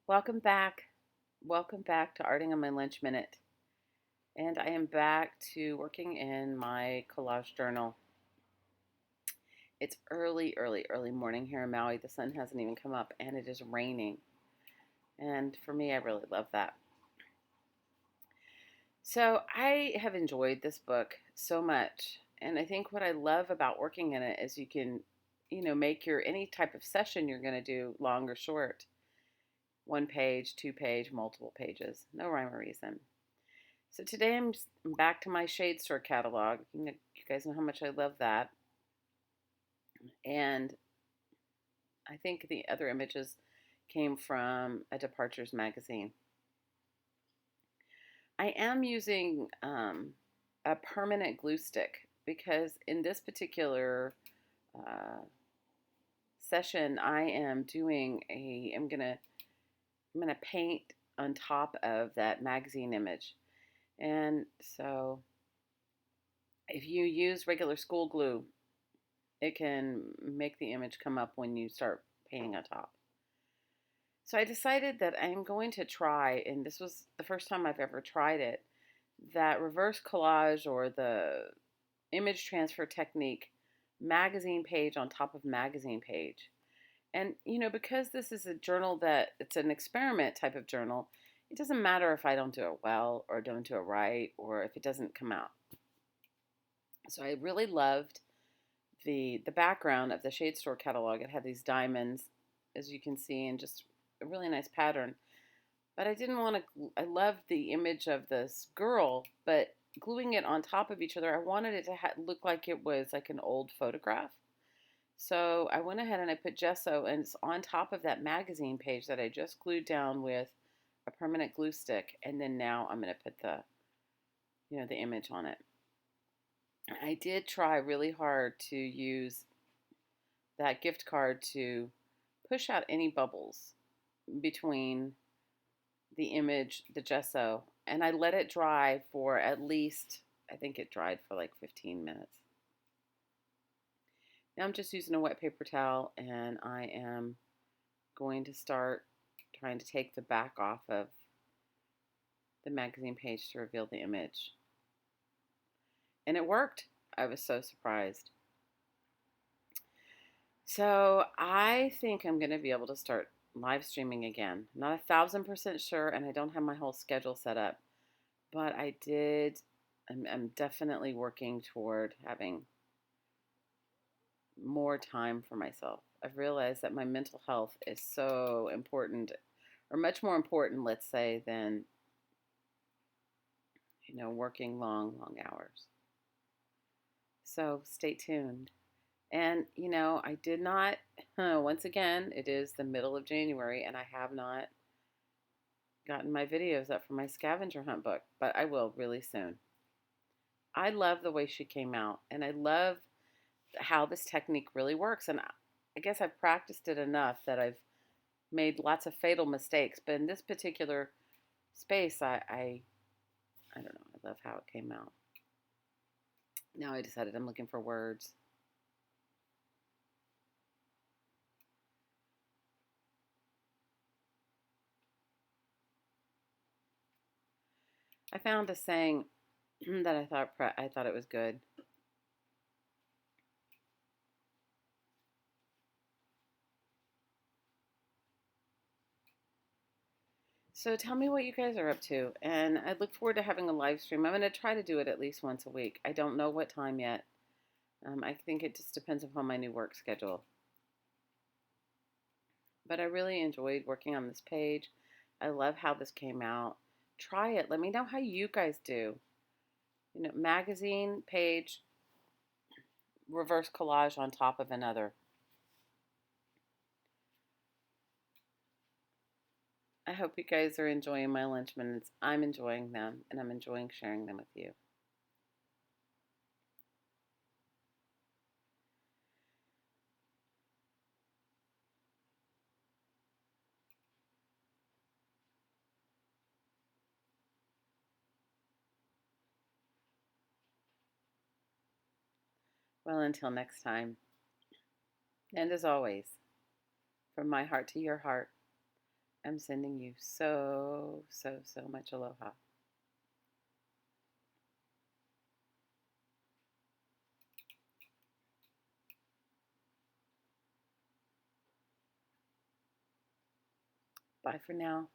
Welcome back. Welcome back to Arting on My Lunch Minute. And I am back to working in my collage journal. It's early morning here in Maui. The sun hasn't even come up and it is raining. And for me, I really love that. So I have enjoyed this book so much. And I think what I love about working in it is you can, make your any type of session you're going to do long or short. 1 page, 2 page, multiple pages. No rhyme or reason. So today I'm back to my shade store catalog. You guys know how much I love that. And I think the other images came from a Departures magazine. I am using a permanent glue stick because in this particular uh, session I am doing I'm gonna paint on top of that magazine image. And so if you use regular school glue, it can make the image come up when you start painting on top. So I decided that I'm going to try, and this was the first time I've ever tried it, that reverse collage or the image transfer technique, magazine page on top of magazine page. And, because this is a journal that it's an experiment type of journal, it doesn't matter if I don't do it well or don't do it right or if it doesn't come out. So I really loved the background of the shade store catalog. It had these diamonds, as you can see, and just a really nice pattern. But I didn't want to. I loved the image of this girl, but gluing it on top of each other, I wanted it to look like it was like an old photograph. So I went ahead and I put gesso, and it's on top of that magazine page that I just glued down with a permanent glue stick. And then now I'm going to put the image on it. I did try really hard to use that gift card to push out any bubbles between the image, the gesso, and I let it dry for at least, I think it dried for like 15 minutes. Now I'm just using a wet paper towel and I am going to start trying to take the back off of the magazine page to reveal the image. And it worked. I was so surprised. So I think I'm going to be able to start live streaming again. Not 1,000% sure, and I don't have my whole schedule set up, but I'm definitely working toward having more time for myself. I've realized that my mental health is so important, or much more important, let's say, than working long hours. So stay tuned. And, I did not, once again, it is the middle of January and I have not gotten my videos up for my scavenger hunt book, but I will really soon. I love the way she came out and I love how this technique really works. And I guess I've practiced it enough that I've made lots of fatal mistakes, but in this particular space, I don't know, I love how it came out. Now I decided I'm looking for words. I found a saying that I thought it was good. So tell me what you guys are up to, and I look forward to having a live stream. I'm going to try to do it at least once a week. I don't know what time yet. I think it just depends upon my new work schedule. But I really enjoyed working on this page. I love how this came out. Try it. Let me know how you guys do. Magazine page, reverse collage on top of another. I hope you guys are enjoying my lunch minutes. I'm enjoying them, and I'm enjoying sharing them with you. Well, until next time. And as always, from my heart to your heart, I'm sending you so, so, so much aloha. Bye for now.